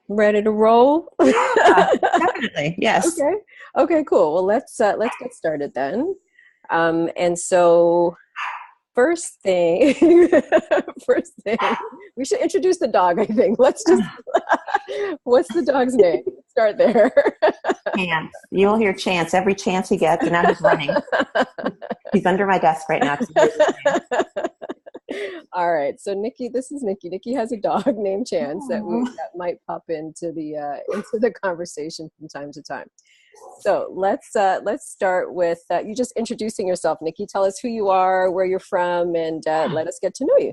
Ready to roll? Definitely. Yes. Okay. Okay, cool. Well, let's get started then. And so first thing, first thing, we should introduce the dog, I think. Let's just what's the dog's name? Start there. Chance. You'll hear Chance every chance he gets, and now he's running. He's under my desk right now because he hears his name. All right. So Nikki, this is Nikki. Nikki has a dog named Chance Aw. that might pop into the conversation from time to time. So let's start with you just introducing yourself, Nikki. Tell us who you are, where you're from, and let us get to know you.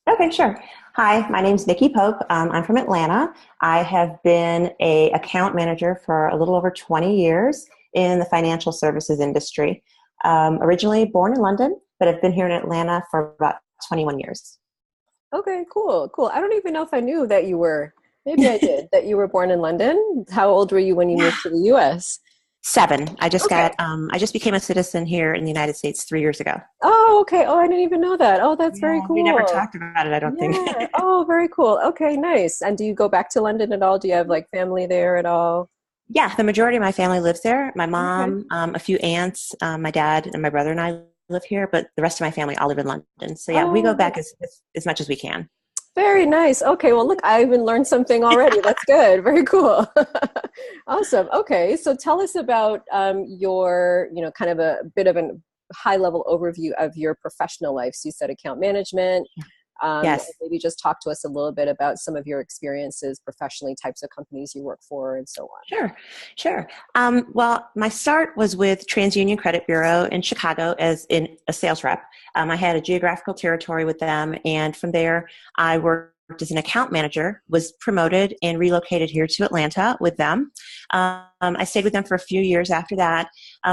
Okay, sure. Hi, my name's Nikki Pope. I'm from Atlanta. I have been a account manager for a little over 20 years in the financial services industry. Originally born in London, but I've been here in Atlanta for about 21 years. Okay, cool, cool. I don't even know if I knew that you were. Maybe I did. That you were born in London. How old were you when you moved to the U.S.? 7. Okay. I just became a citizen here in the United States 3 years ago. Oh, okay. Oh, I didn't even know that. Oh, that's very Yeah, we never cool. talked about it, I don't think. Yeah. Oh, very cool. Okay, nice. And do you go back to London at all? Do you have like family there at all? Yeah, the majority of my family lives there. My Okay. mom, a few aunts, my dad and my brother and I live here, but the rest of my family all live in London. So yeah, we go Oh, back nice. as much as we can. Very nice. Okay, well, look, I even learned something already. That's good. Very cool. Awesome. Okay, so tell us about your, kind of a bit of a high level overview of your professional life. So you said account management. And Yes. maybe just talk to us a little bit about some of your experiences professionally, types of companies you work for, and so on. Sure, sure. Well, my start was with TransUnion Credit Bureau in Chicago as in a sales rep. I had a geographical territory with them, and from there, I worked as an account manager, was promoted and relocated here to Atlanta with them. I stayed with them for a few years after that.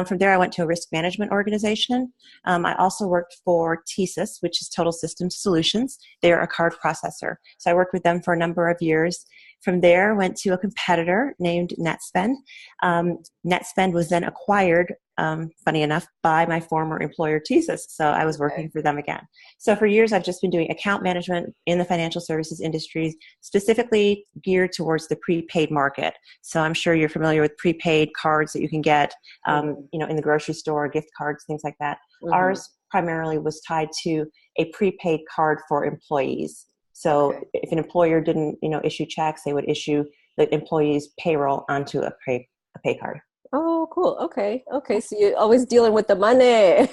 From there, I went to a risk management organization. I also worked for TSYS, which is Total Systems Solutions. They're a card processor. So I worked with them for a number of years. From there, went to a competitor named NetSpend. NetSpend was then acquired, funny enough, by my former employer, TSYS. So I was Okay. working for them again. So for years, I've just been doing account management in the financial services industries, specifically geared towards the prepaid market. So I'm sure you're familiar with prepaid cards that you can get, in the grocery store, gift cards, things like that. Mm-hmm. Ours primarily was tied to a prepaid card for employees. So Okay. if an employer didn't, issue checks, they would issue the employee's payroll onto a pay card. Oh, cool. Okay. Okay. So you're always dealing with the money.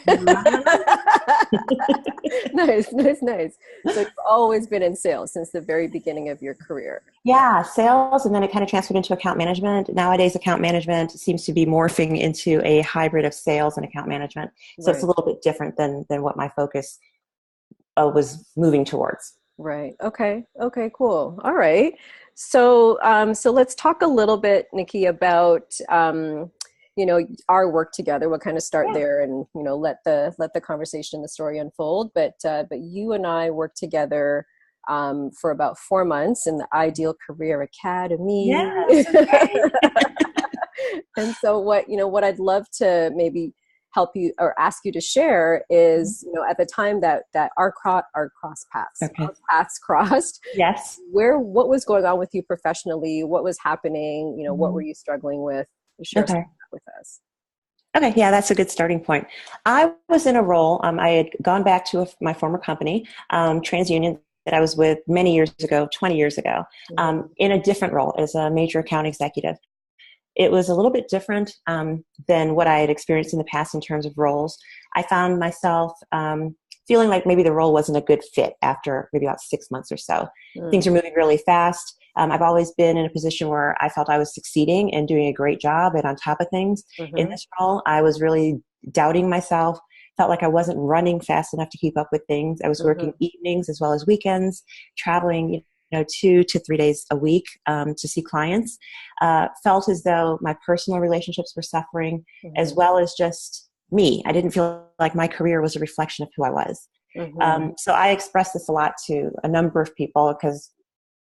Nice, nice, nice. So you've always been in sales since the very beginning of your career. Yeah, sales, and then it kind of transferred into account management. Nowadays, account management seems to be morphing into a hybrid of sales and account management. So it's a Right. little bit different than what my focus was moving towards. Right. Okay. Okay, cool. All right. So let's talk a little bit, Nikki, about our work together. We'll kind of start Yeah. there and, let the conversation, the story unfold. But you and I worked together for about 4 months in the Ideal Career Academy. Yes, okay. And so what I'd love to maybe help you or ask you to share is, at the time that Okay. our paths crossed, Yes. what was going on with you professionally? What was happening? What were Mhm. you struggling with? Share some Okay. of that with us. Okay, yeah, that's a good starting point. I was in a role, I had gone back to my former company, TransUnion, that I was with many years ago, 20 years ago, Mm-hmm. in a different role as a major account executive. It was a little bit different than what I had experienced in the past in terms of roles. I found myself feeling like maybe the role wasn't a good fit after maybe about 6 months or so. Things are moving really fast. I've always been in a position where I felt I was succeeding and doing a great job and on top of things. In Mm-hmm. this role, I was really doubting myself, felt like I wasn't running fast enough to keep up with things. I was Mm-hmm. working evenings as well as weekends, traveling, 2 to 3 days a week to see clients. Felt as though my personal relationships were suffering as Mm-hmm. well as just me. I didn't feel like my career was a reflection of who I was. Mm-hmm. So I expressed this a lot to a number of people because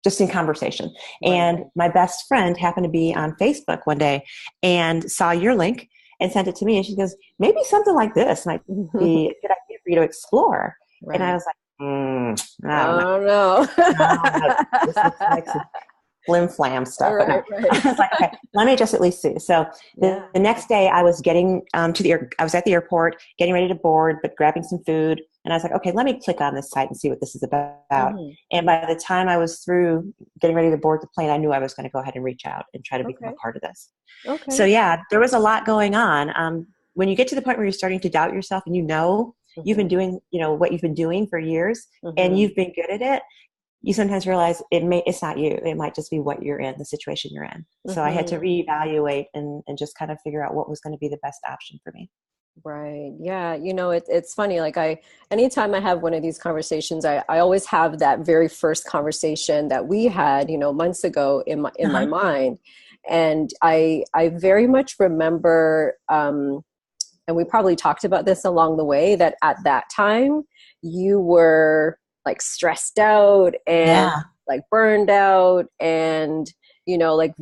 just in conversation. Right. And my best friend happened to be on Facebook one day and saw your link and sent it to me. And she goes, maybe something like this might be a good idea for you to explore. And I Right. was like, I don't know. Oh no. No, this looks like flim flam stuff. But no, Right. I was like, okay, let me just at least see. So Yeah. the next day I was getting I was at the airport, getting ready to board, but grabbing some food. And I was like, okay, let me click on this site and see what this is about. Mhm. And by the time I was through getting ready to board the plane, I knew I was going to go ahead and reach out and try to become Okay. a part of this. So Okay. yeah, there was a lot going on. When you get to the point where you're starting to doubt yourself and you've been Mhm. doing, what you've been doing for years and Mhm. you've been good at it, you sometimes realize it's not you. It might just be what you're in, the situation you're in. So I had to Mhm. reevaluate and just kind of figure out what was going to be the best option for me. Right. Yeah. It's funny. Like anytime I have one of these conversations, I always have that very first conversation that we had, months ago in my Uh-huh. mind. And I very much remember, and we probably talked about this along the way, that at that time you were like stressed out and Yeah. like burned out and, like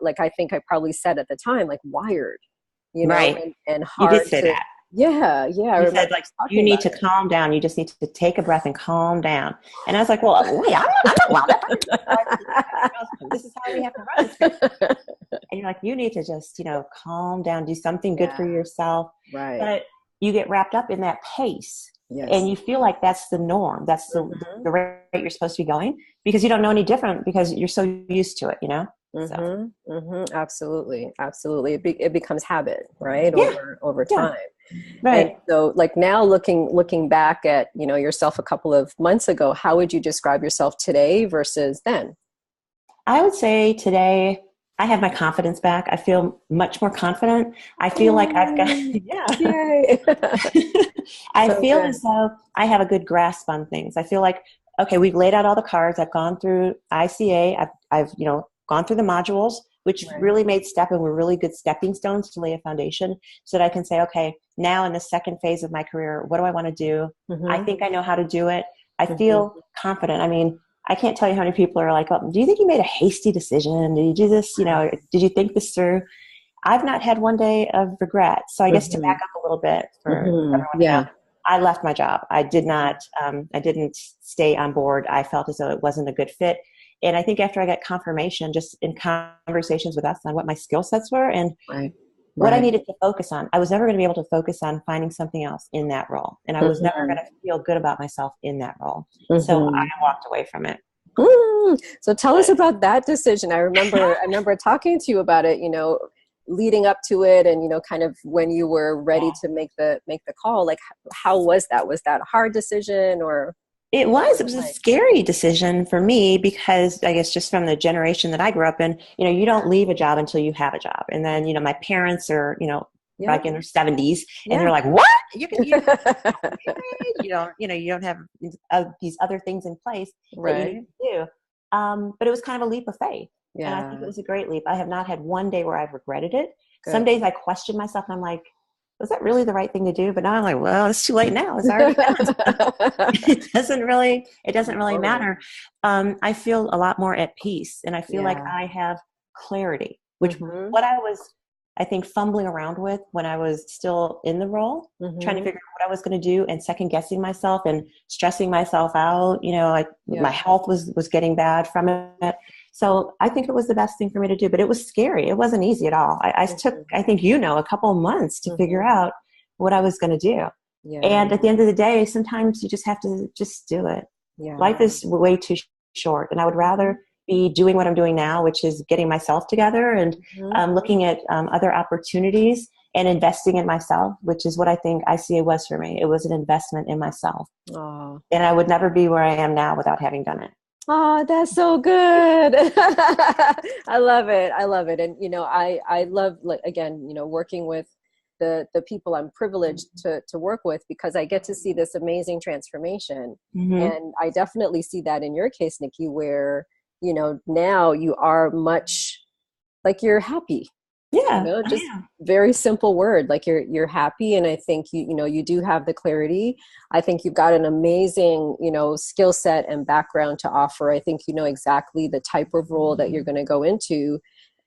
like I think I probably said at the time, like wired, Right. and You did hard say to, that. yeah, I You remember said like us you talking need about to calm down. You just need to take a breath and calm down. And I was like, well, wait, I'm not wound up. This is how we have to run this. it. And you're like, you need to just, calm down, do something good for Yeah, yourself. right. But you get wrapped up in that pace and Yes. you feel like that's the norm. That's Hmm. the rate you're supposed to be going because you don't know any different because you're so used to it. So, Absolutely. Absolutely. It becomes habit, right? yeah, Over yeah, time. And right. so like now looking back at, yourself a couple of months ago, how would you describe yourself today versus then? I would say today I have my confidence back. I feel much more confident. I feel like I've got, Oh, yeah. yay. I So feel good. as though I have a good grasp on things. I feel like, okay, we've laid out all the cards. I've gone through ICA. I've gone through the modules, which Right. really made step and were really good stepping stones to lay a foundation so that I can say, okay, now in the second phase of my career, what do I want to do? I Hmm. think I know how to do it. I Hmm. feel confident. I mean, I can't tell you how many people are like, oh, do you think you made a hasty decision? Did you do this? Did you think this through? I've not had one day of regret. So I guess to Hmm. back up a little bit for Hmm. everyone to know, Yeah. I left my job. I did not, I didn't stay on board. I felt as though it wasn't a good fit. And I think after I got confirmation, just in conversations with us on what my skill sets were and Right. what I Right. needed to focus on, I was never going to be able to focus on finding something else in that role. And I was never Hmm. going to feel good about myself in that role. So I Hmm. walked away from it. So tell us about that decision. I remember talking to you about it, leading up to it and, kind of when you were ready to make the call. Like how was that? Was that a hard decision or It what was. was It it was a like? scary decision for me because I guess just from the generation that I grew up in, you don't leave a job until you have a job. And then, my parents are, Yep. like in their 70s and they're Yeah. like, what? You don't get married, you don't have these other things in place that you need Right. to do. But it was kind of a leap of faith. And I think it Yeah. was a great leap. I have not had one day where I've regretted it. Some Good. days I question myself and I'm like, was that really the right thing to do? But now I'm like, well, it's too late now. It's already done. It doesn't really Totally. matter. I feel a lot more at peace and I feel like Yeah. I have clarity, which Mm-hmm. what I was, I think, fumbling around with when I was still in the role, trying to Mm-hmm. figure out what I was going to do and second guessing myself and stressing myself out. Like my Yep. health was getting bad from it. So I think it was the best thing for me to do, but it was scary. It wasn't easy at all. I took, Mm-hmm. I think, a couple of months to figure Mm-hmm. out what I was going to do. Yeah. And at the end of the day, sometimes you just have to just do it. Yeah. Life is way too short. And I would Mm-hmm. rather be doing what I'm doing now, which is getting myself together and Mm-hmm. looking at other opportunities and investing in myself, which is what I think ICA was for me. It was an investment in myself. Oh. And I would never be where I am now without having done it. Oh, that's so good. I love it. I love it. And I love, like, again, working with the people I'm privileged to work with because I get to see this amazing transformation. Mm-hmm. And I definitely see that in your case, Nikki, where, now you are much like you're happy. Yeah, I Just am. very simple word, like you're happy. And I think you do have the clarity. I think you've got an amazing skill set and background to offer. I think you know exactly the type of role that you're going to go into.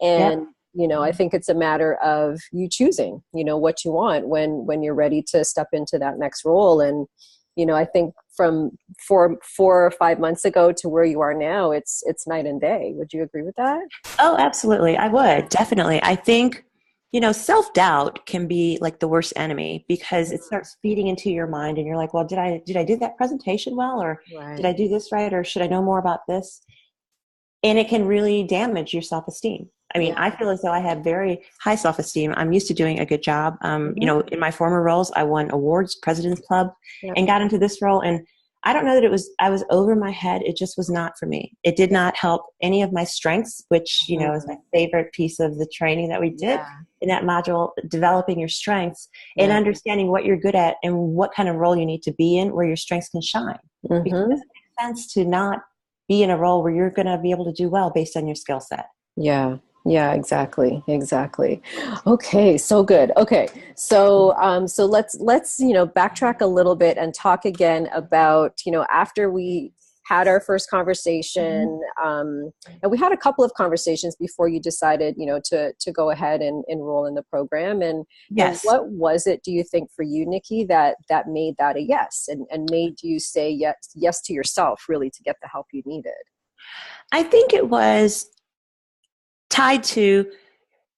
And Yep. I think it's a matter of you choosing what you want when you're ready to step into that next role. And I think from 4 or 5 months ago to where you are now, it's night and day. Would you agree with that? Oh, absolutely. I would definitely. I think, self-doubt can be like the worst enemy because it starts feeding into your mind and you're like, well, did I do that presentation well? Or did Right. I do this right? Or should I know more about this? And it can really damage your self-esteem. I mean, Yeah. I feel as though I have very high self-esteem. I'm used to doing a good job. In my former roles, I won awards, President's Club, Yep. and got into this role. And I don't know that I was over my head. It just was not for me. It did not help any of my strengths, which, is my favorite piece of the training that we did Yeah. in that module, developing your strengths and Yeah. understanding what you're good at and what kind of role you need to be in where your strengths can shine. Because it doesn't make sense to not be in a role where you're going to be able to do well based on your skill set. Yeah. Yeah, exactly. Exactly. Okay, so good. Okay. So let's backtrack a little bit and talk again about, after we had our first conversation, and we had a couple of conversations before you decided, to go ahead and enroll in the program. And Yes. what was it, do you think, for you, Nikki, that made that a yes, and made you say yes to yourself, really, to get the help you needed? I think it was tied to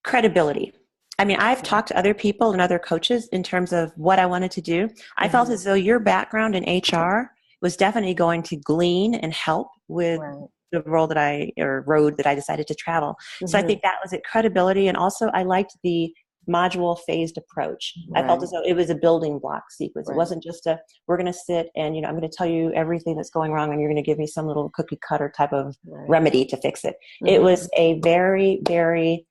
credibility. I mean, I've talked to other people and other coaches in terms of what I wanted to do. I felt as though your background in HR was definitely going to glean and help with Right. the road that I decided to travel. So I think that was it, credibility. And also I liked the module phased approach. I felt as though it was a building block sequence. It wasn't just we're going to sit and, I'm going to tell you everything that's going wrong and you're going to give me some little cookie cutter type of remedy to fix it. It was a very, very,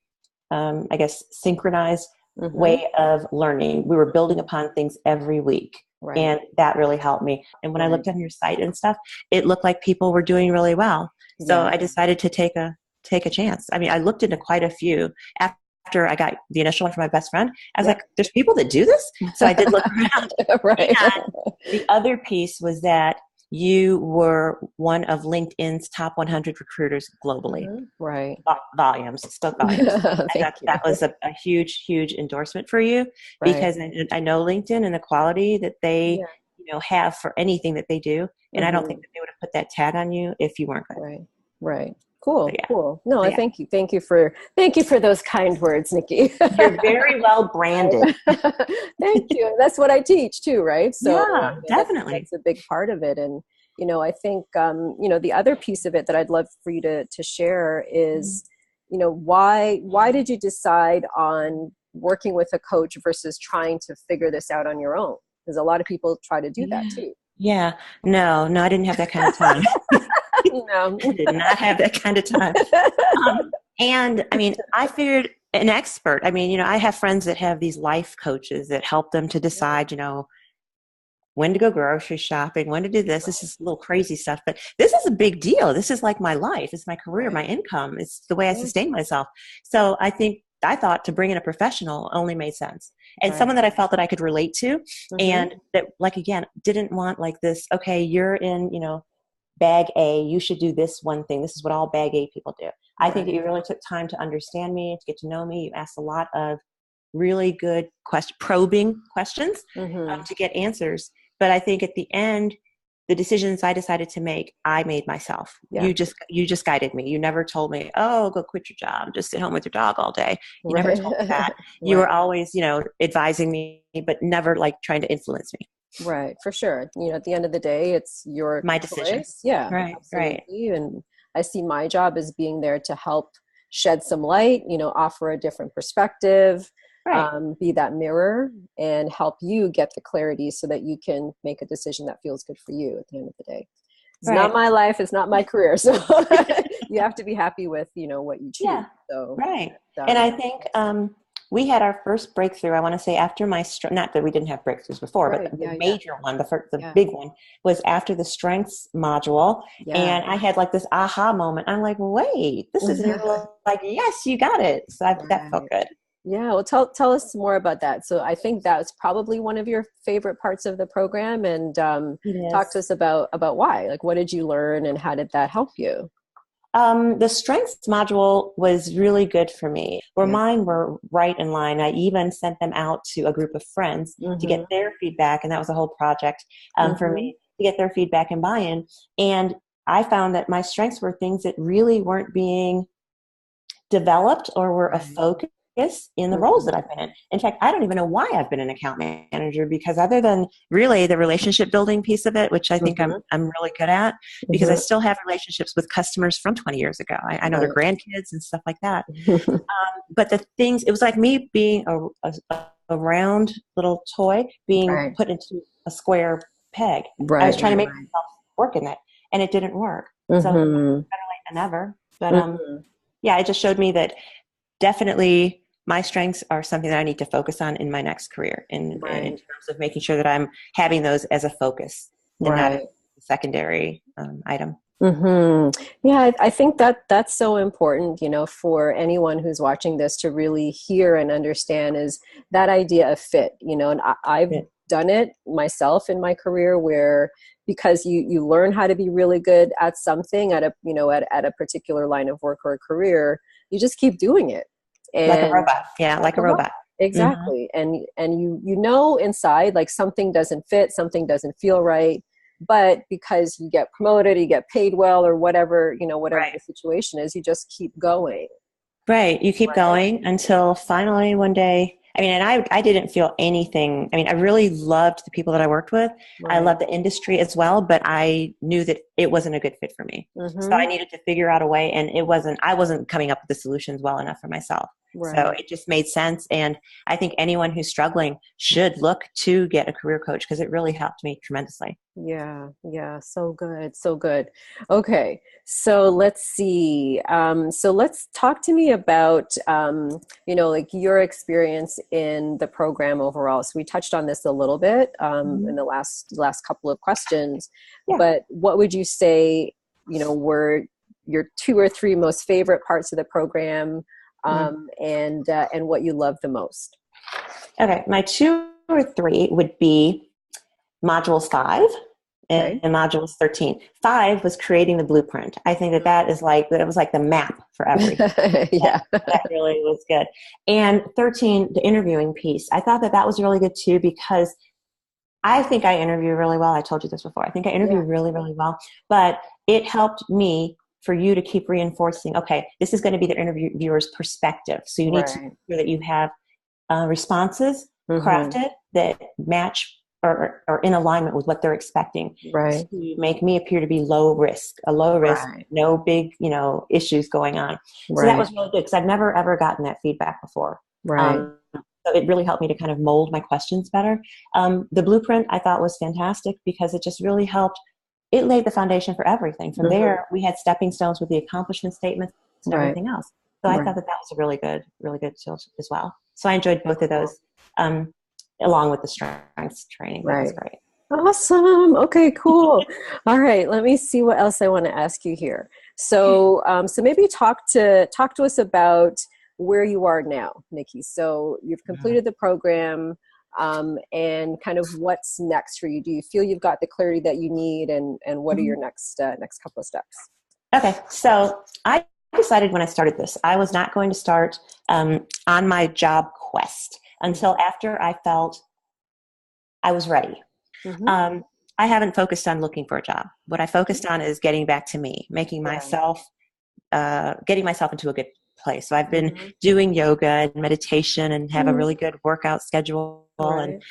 I guess, synchronized way of learning. We were building upon things every week. Right. And that really helped me. And when I looked on your site and stuff, it looked like people were doing really well. So I decided to take a chance. I mean, I looked into quite a few. After I got the initial one from my best friend, I was like, there's people that do this? So I did look around. Right. And the other piece was that you were one of LinkedIn's top 100 recruiters globally. Right. Volumes, spoke volumes. That was a huge, huge endorsement for you because I know LinkedIn and the quality that they have for anything that they do. And I don't think that they would have put that tag on you if you weren't good. Right. Right. Cool. So, Cool. No, I thank you. Thank you for those kind words, Nikki. You're very well branded. Thank you. That's what I teach too, right? So definitely. That's a big part of it. And, I think, the other piece of it that I'd love for you to share is, why did you decide on working with a coach versus trying to figure this out on your own? Because a lot of people try to do that too. Yeah. No, I didn't have that kind of time. No. I did not have that kind of time. And I mean, I figured an expert. I mean, I have friends that have these life coaches that help them to decide, when to go grocery shopping, when to do this. This is a little crazy stuff, but this is a big deal. This is like my life. It's my career, my income. It's the way I sustain myself. So I thought to bring in a professional only made sense. And someone that I felt that I could relate to and that, like, again, didn't want like this, okay, you're in, bag A, you should do this one thing. This is what all bag A people do. I think that you really took time to understand me, to get to know me. You asked a lot of really good probing questions to get answers. But I think at the end, the decisions I decided to make, I made myself. You just guided me. You never told me, oh, go quit your job, just sit home with your dog all day. You never told me that. You were always, advising me, but never like trying to influence me. Right, for sure. At the end of the day, it's my decision. Yeah, right, absolutely. Right. And I see my job as being there to help shed some light, offer a different perspective, be that mirror, and help you get the clarity so that you can make a decision that feels good for you at the end of the day. It's not my life. It's not my career. So you have to be happy with, what you choose. Yeah. So, and I think we had our first breakthrough, I want to say, after my not that we didn't have breakthroughs before, but the major one, the big one, was after the strengths module. And I had like this aha moment. I'm like, wait, this is like, yes, you got it. So that felt good. Yeah, well, tell us more about that. So I think that was probably one of your favorite parts of the program, and talk to us about why. Like, what did you learn, and how did that help you? The strengths module was really good for me, where Yeah. mine were right in line. I even sent them out to a group of friends to get their feedback, and that was a whole project for me to get their feedback and buy-in. And I found that my strengths were things that really weren't being developed or were a focus in the roles that I've been in. In fact, I don't even know why I've been an account manager, because other than really the relationship building piece of it, which I think I'm really good at, because I still have relationships with customers from 20 years ago. I know their grandkids and stuff like that. But the things, it was like me being a round little toy being put into a square peg. I was trying to make myself work in it, and it didn't work. So better late than never. But yeah, it just showed me that definitely my strengths are something that I need to focus on in my next career, in terms of making sure that I'm having those as a focus and not a secondary item. Yeah, I think that that's so important, for anyone who's watching this to really hear and understand, is that idea of fit, and I've done it myself in my career, where because you learn how to be really good at something at a particular line of work or a career, you just keep doing it. And like a robot. Yeah, like a robot. Exactly. And you inside, like, something doesn't fit, something doesn't feel right, but because you get promoted, you get paid well, or whatever, whatever the situation is, you just keep going. Right. You keep going until finally one day, and I didn't feel anything. I really loved the people that I worked with. I loved the industry as well, but I knew that it wasn't a good fit for me. So I needed to figure out a way, and I wasn't coming up with the solutions well enough for myself. So it just made sense. And I think anyone who's struggling should look to get a career coach, because it really helped me tremendously. Yeah. So good. So good. Okay. So let's see. So let's talk to me about, like, your experience in the program overall. So we touched on this a little bit in the last couple of questions, but what would you say, were your 2 or 3 most favorite parts of the program, and what you love the most? Okay. My 2 or 3 would be modules 5 and modules 13. 5 was creating the blueprint. I think that was like the map for everything. That really was good. And 13, the interviewing piece. I thought that was really good too, because I think I interview really well. I told you this before. I think I interview really, really well, but it helped me for you to keep reinforcing, okay, this is going to be the interviewer's perspective. So you need to make sure that you have responses crafted that match or in alignment with what they're expecting. To make me appear to be low risk, no big, issues going on. So that was really good, because I've never, ever gotten that feedback before. So it really helped me to kind of mold my questions better. The blueprint I thought was fantastic, because it just really helped. It laid the foundation for everything. From there, we had stepping stones with the accomplishment statements and everything else. So I thought that was a really good tool as well. So I enjoyed both of those, along with the strengths training. That was great. Awesome. Okay, cool. All right. Let me see what else I want to ask you here. So, so maybe talk to us about where you are now, Nikki. So you've completed the program, and kind of what's next for you. Do you feel you've got the clarity that you need, and what are your next couple of steps? Okay. So I decided when I started this, I was not going to start on my job quest until after I felt I was ready. I haven't focused on looking for a job. What I focused on is getting back to me, making myself, getting myself into a good place. So I've been doing yoga and meditation, and have a really good workout schedule, and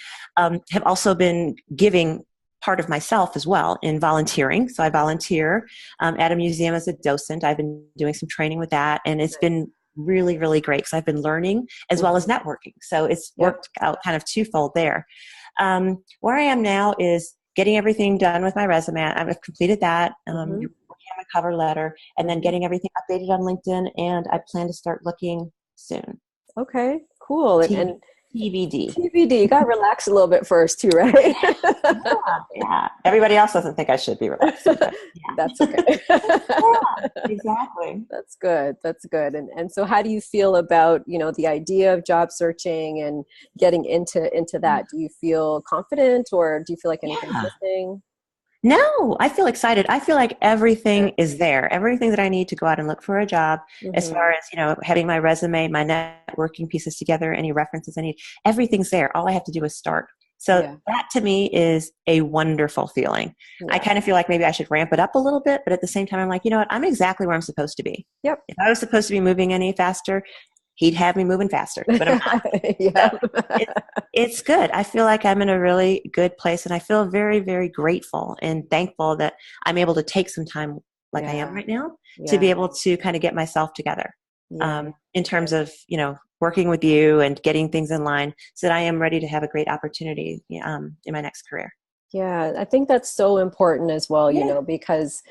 have also been giving part of myself as well in volunteering. So I volunteer at a museum as a docent. I've been doing some training with that, and it's been really, really great, because I've been learning as well as networking. So it's worked out kind of twofold there. Where I am now is getting everything done with my resume. I've completed that. Working on my cover letter, and then getting everything updated on LinkedIn. And I plan to start looking soon. Okay, cool. And TBD. You got to relax a little bit first too, right? Yeah. Everybody else doesn't think I should be relaxed. That's okay. Exactly. That's good. That's good. And so how do you feel about, the idea of job searching and getting into that? Do you feel confident, or do you feel like anything's missing? No, I feel excited. I feel like everything is there. Everything that I need to go out and look for a job, as Mm-hmm. far as, having my resume, my networking pieces together, any references I need, everything's there. All I have to do is start. So Yeah. that to me is a wonderful feeling. I Yeah. kind of feel like maybe I should ramp it up a little bit, but at the same time, I'm like, you know what? I'm exactly where I'm supposed to be. Yep. If I was supposed to be moving any faster, he'd have me moving faster, but I'm not. So Yep. it's good. I feel like I'm in a really good place, and I feel very, very grateful and thankful that I'm able to take some time, like I am Yeah. right now, to be Yeah. able to kind of get myself together, Yeah. in terms of, working with you and getting things in line so that I am ready to have a great opportunity, in my next career. Yeah. I think that's so important as well, Yeah. because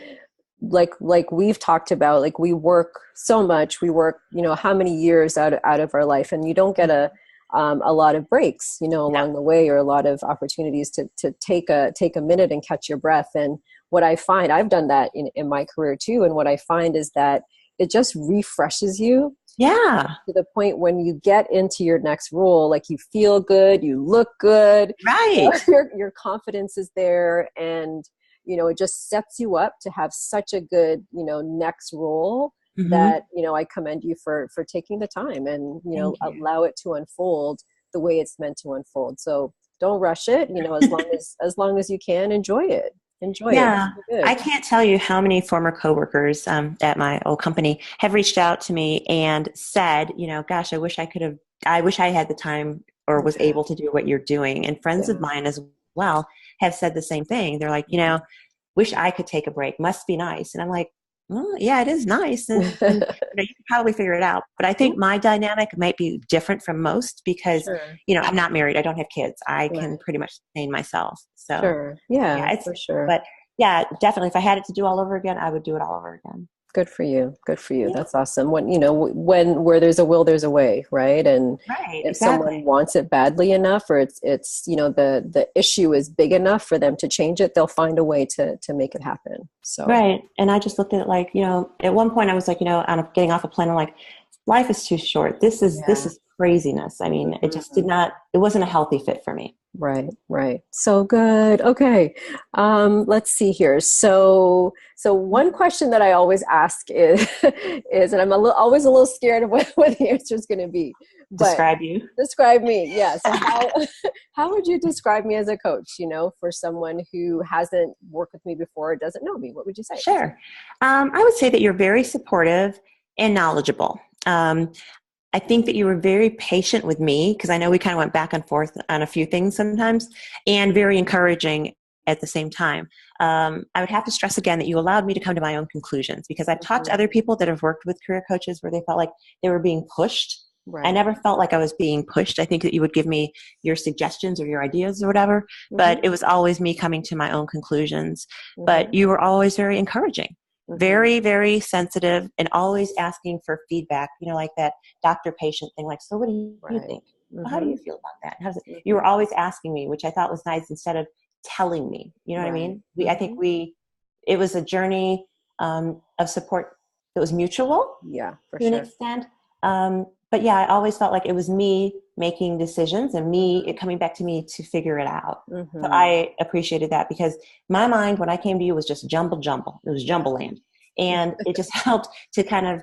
like we've talked about, like we work so much, we work, how many years out of our life, and you don't get a lot of breaks, No. along the way, or a lot of opportunities to take a minute and catch your breath. And what I find, I've done that in my career too. And what I find is that it just refreshes you Yeah. to the point when you get into your next role, like you feel good, you look good, Right. your confidence is there, and it just sets you up to have such a good next role, that Hmm. I commend you for taking the time and Thank you. allow it to unfold the way it's meant to unfold. So don't rush it, as long as you can, enjoy it. Yeah, It's good. I can't tell you how many former coworkers, at my old company have reached out to me and said, gosh, I wish I had the time or was Yeah. able to do what you're doing. And friends of Yeah. mine as well have said the same thing. They're like, wish I could take a break. Must be nice. And I'm like, well, yeah, it is nice. And you can probably figure it out. But I Yeah. think my dynamic might be different from most because, Sure. I'm not married. I don't have kids. I can Right. pretty much sustain myself. So Sure. Yeah, yeah, for sure. but yeah, definitely. If I had it to do all over again, I would do it all over again. Good for you. Good for you. Yeah, That's awesome. Where there's a will, there's a way, right? And right. if Exactly. someone wants it badly enough, or it's the issue is big enough for them to change it, they'll find a way to make it happen. So Right. And I just looked at it like, at one point I was like, I'm getting off a plane. I'm like, life is too short. This yeah. is craziness. I mean, it just Mhm. it wasn't a healthy fit for me. Right, right. So good. Okay. Let's see here. So one question that I always ask is, and I'm always a little scared of what the answer is going to be, but Describe you. describe me. Yeah. So how would you describe me as a coach, for someone who hasn't worked with me before or doesn't know me? What would you say? Sure. I would say that you're very supportive and knowledgeable. I think that you were very patient with me because I know we kind of went back and forth on a few things sometimes, and very encouraging at the same time. I would have to stress again that you allowed me to come to my own conclusions because I've talked to Mhm. other people that have worked with career coaches where they felt like they were being pushed. I Right. never felt like I was being pushed. I think that you would give me your suggestions or your ideas or whatever, but Hmm. it was always me coming to my own conclusions. But Hmm. you were always very encouraging, Hmm. very, very sensitive, and always asking for feedback, like that doctor patient thing, like, so what do you Right. think? Well, how do Hmm. you feel about that? How's it? You were Hmm. always asking me, which I thought was nice instead of telling me. You know what I Right. mean? I think Hmm. it was a journey, of support that was mutual Yeah, for to an sure. extent. But yeah, I always felt like it was me making decisions and it coming back to me to figure it out. So Hmm. I appreciated that because my mind, when I came to you, was just jumble. It was jumble land. And it just helped to kind of,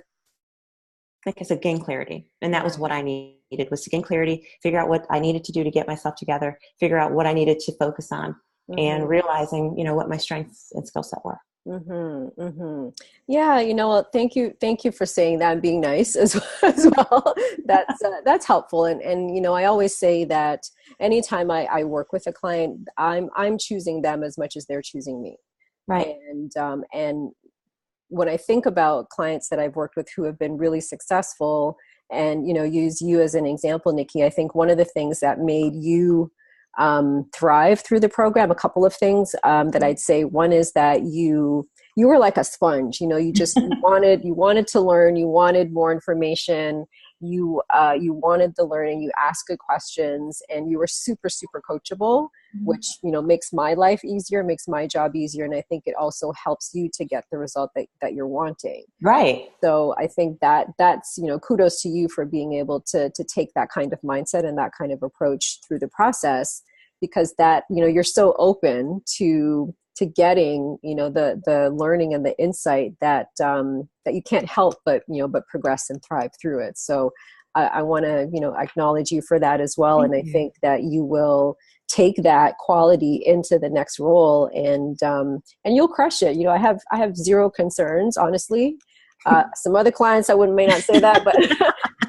like I said, gain clarity. And that was Right. what I needed, was to gain clarity, figure out what I needed to do to get myself together, figure out what I needed to focus on, and Hmm. realizing, what my strengths and skill set were. Hmm. Hmm. Yeah, what, thank you for saying that and being nice as well. That's helpful. And I always say that anytime I work with a client, I'm choosing them as much as they're choosing me. Right. And when I think about clients that I've worked with who have been really successful, and use you as an example, Nikki, I think one of the things that made you thrive through the program, a couple of things that I'd say. One is that you were like a sponge. You wanted to learn, you wanted more information, you wanted the learning, you asked good questions, and you were super, super coachable, which makes my life easier, makes my job easier, and I think it also helps you to get the result that you're wanting. Right. So I think that's kudos to you for being able to take that kind of mindset and that kind of approach through the process, because that you're so open to to getting, the learning and the insight that that you can't help but progress and thrive through it. So I want to acknowledge you for that as well. Thank And I you. think that you will take that quality into the next role, and you'll crush it. I have zero concerns, honestly. Some other clients may not say that, but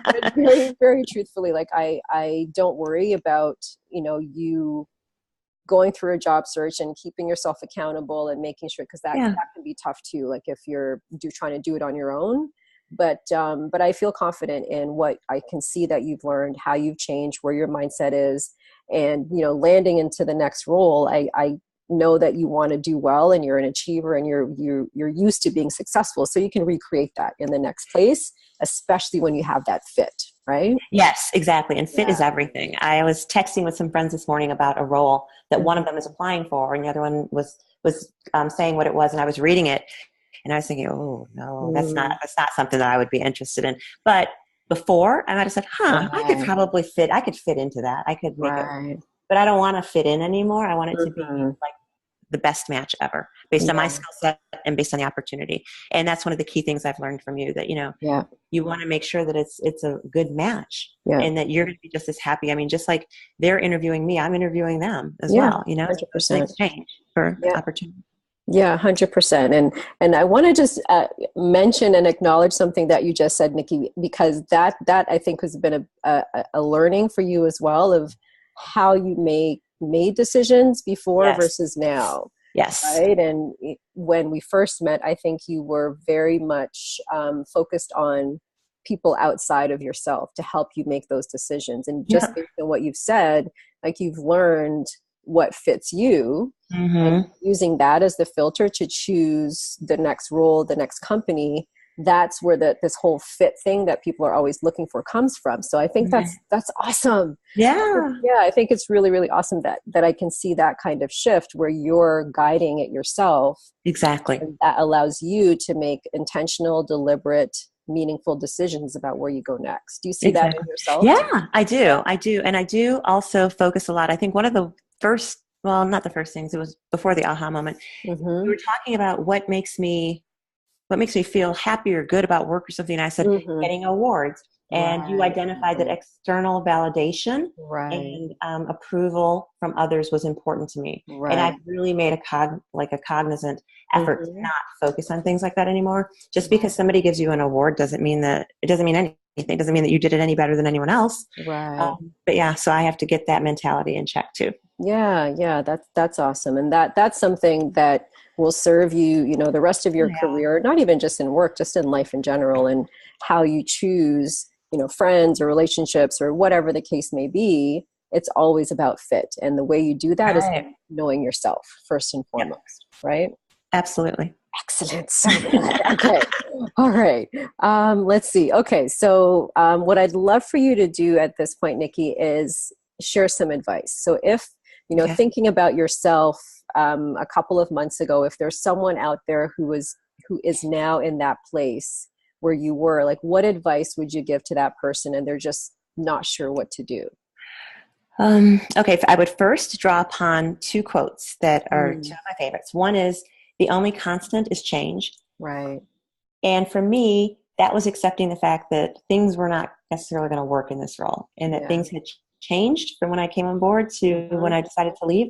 but very, very truthfully, like I don't worry about you going through a job search and keeping yourself accountable and making sure, because that can be tough too. Like if you're trying to do it on your own. But I feel confident in what I can see that you've learned, how you've changed, where your mindset is, and landing into the next role. I know that you want to do well, and you're an achiever, and you're used to being successful, so you can recreate that in the next place, especially when you have that fit, right? Yes, exactly. And fit is everything. I was texting with some friends this morning about a role that one of them is applying for, and the other one was saying what it was, and I was reading it. And I was thinking, oh no, that's not something that I would be interested in. But before, I might have said, I could probably fit. I could fit into that. I could make it. But I don't want to fit in anymore. I want it to be like the best match ever, based on my skill set and based on the opportunity. And that's one of the key things I've learned from you, that you want to make sure that it's a good match, and that you're going to be just as happy. I mean, just like they're interviewing me, I'm interviewing them as well. 100%. It's an exchange for opportunity. Yeah, 100%. And I want to just mention and acknowledge something that you just said, Nikki, because that I think has been a learning for you as well, of how you made decisions before versus now. Yes. Right. And when we first met, I think you were very much focused on people outside of yourself to help you make those decisions. And just based on what you've said, like, you've learned what fits you, and using that as the filter to choose the next role, the next company. That's where this whole fit thing that people are always looking for comes from. So I think that's awesome. Yeah. Yeah. I think it's really, really awesome that I can see that kind of shift where you're guiding it yourself. Exactly. And that allows you to make intentional, deliberate, meaningful decisions about where you go next. Do you see that in yourself? Yeah, I do. I do. And I do also focus a lot. I think one of the first, well, not the first things, it was before the aha moment. We were talking about what makes me feel happy or good about work or something. And I said, getting awards. And you identified that external validation and approval from others was important to me. And I've really made a cognizant effort to not focus on things like that anymore. Just because somebody gives you an award doesn't mean anything. It doesn't mean that you did it any better than anyone else. But so I have to get that mentality in check too. Yeah, that's awesome. And that's something that will serve you, the rest of your career, not even just in work, just in life in general, and how you choose, friends or relationships or whatever the case may be. It's always about fit. And the way you do that is knowing yourself first and foremost, right? Absolutely. Excellent. So good. Okay. All right. Let's see. Okay. So what I'd love for you to do at this point, Nikki, is share some advice. So if, thinking about yourself a couple of months ago, if there's someone out there who is now in that place where you were, like, what advice would you give to that person and they're just not sure what to do? Okay. I would first draw upon two quotes that are two of my favorites. One is, "The only constant is change." Right. And for me, that was accepting the fact that things were not necessarily going to work in this role, and that things had changed from when I came on board to when I decided to leave.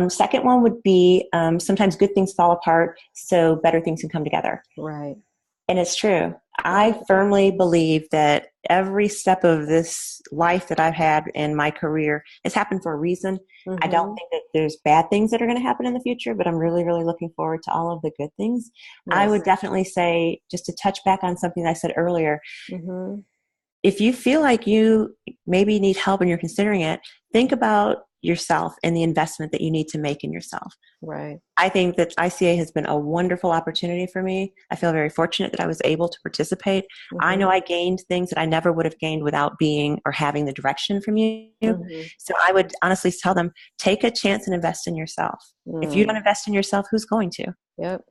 Second one would be, sometimes good things fall apart so better things can come together. Right. And it's true. I firmly believe that every step of this life that I've had in my career has happened for a reason. I don't think that there's bad things that are going to happen in the future, but I'm really, really looking forward to all of the good things. Yes. I would definitely say, just to touch back on something I said earlier, if you feel like you maybe need help and you're considering it, think about yourself and the investment that you need to make in yourself. Right. I think that ICA has been a wonderful opportunity for me. I feel very fortunate that I was able to participate. I know I gained things that I never would have gained without being or having the direction from you. So I would honestly tell them, take a chance and invest in yourself. If you don't invest in yourself, who's going to? Yep.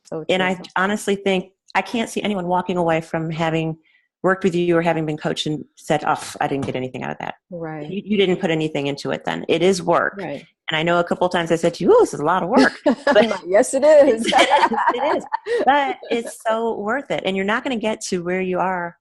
So true. And I honestly think I can't see anyone walking away from having worked with you or having been coached and said, "Oh, I didn't get anything out of that." Right. You didn't put anything into it then. It is work. Right. And I know a couple of times I said to you, oh, this is a lot of work. But Yes, it is. it is. But it's so worth it. And you're not going to get to where you are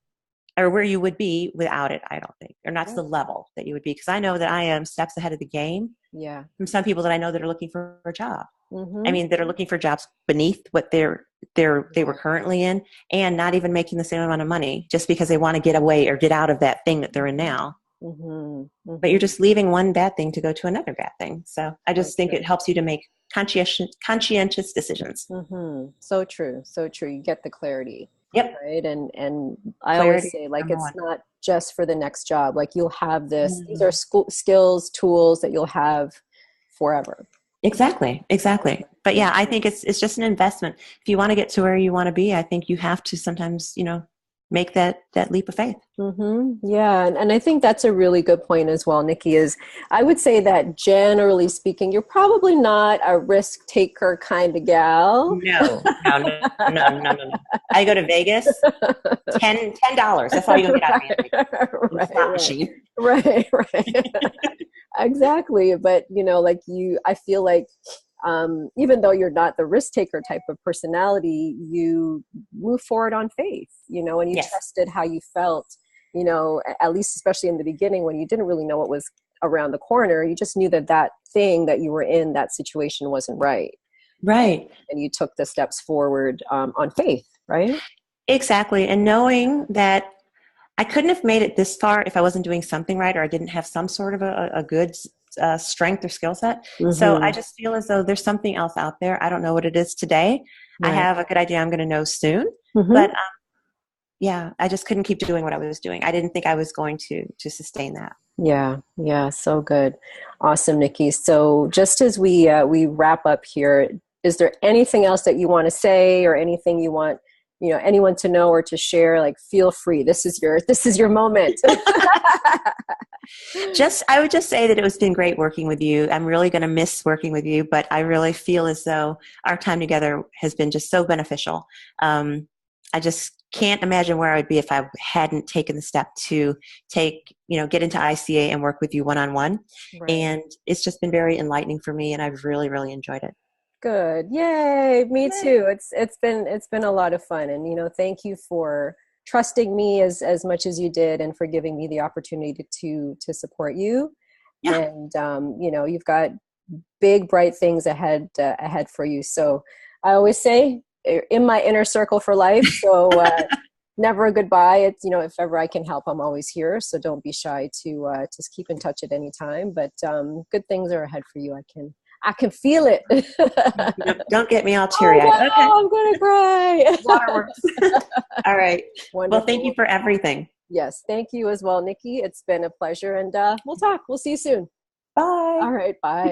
or where you would be without it, I don't think. Or not to the level that you would be. Because I know that I am steps ahead of the game Yeah. from some people that I know that are looking for a job. Mm-hmm. I mean, that are looking for jobs beneath what they were currently in, and not even making the same amount of money just because they want to get away or get out of that thing that they're in now. Mm-hmm. Mm-hmm. But you're just leaving one bad thing to go to another bad thing. So I just think it helps you to make conscientious decisions. Mm-hmm. So true. So true. You get the clarity. Yep. Right. And I Clarity, always say, like, number it's one. not just for the next job. Like, you'll have this, these are skills, tools that you'll have forever. Exactly. But yeah, I think it's just an investment. If you want to get to where you want to be, I think you have to sometimes, make that leap of faith. Mm-hmm. Yeah. And I think that's a really good point as well, Nikki, is I would say that generally speaking, you're probably not a risk taker kind of gal. No. I go to Vegas, $10. That's all you're going to get out of me. Slot machine. Right. Exactly. But, I feel like even though you're not the risk taker type of personality, you move forward on faith, and you trusted how you felt, at least especially in the beginning when you didn't really know what was around the corner. You just knew that thing that you were in, that situation wasn't right. Right. And you took the steps forward on faith, right? Exactly. And knowing that I couldn't have made it this far if I wasn't doing something right, or I didn't have some sort of a good strength or skill set. Mm-hmm. So I just feel as though there's something else out there. I don't know what it is today. Right. I have a good idea I'm going to know soon. Mm-hmm. But I just couldn't keep doing what I was doing. I didn't think I was going to sustain that. Yeah. So good. Awesome, Nikki. So just as we wrap up here, is there anything else that you want to say, or anything you want anyone to know or to share? Like, feel free. This is your moment. I would just say that it has been great working with you. I'm really going to miss working with you, but I really feel as though our time together has been just so beneficial. I just can't imagine where I would be if I hadn't taken the step to get into ICA and work with you one-on-one. Right. And it's just been very enlightening for me, and I've really, really enjoyed it. Good. Yay. Me too. It's been a lot of fun. And, thank you for trusting me as much as you did, and for giving me the opportunity to support you. Yeah. And, you've got big, bright things ahead for you. So I always say, in my inner circle for life. So never a goodbye. It's, if ever I can help, I'm always here. So don't be shy to just keep in touch at any time. But good things are ahead for you. I can feel it. Don't get me all teary eyed. Oh, no, okay. I'm going to cry. Waterworks. All right. Wonderful. Well, thank you for everything. Yes. Thank you as well, Nikki. It's been a pleasure, and we'll talk. We'll see you soon. Bye. All right. Bye.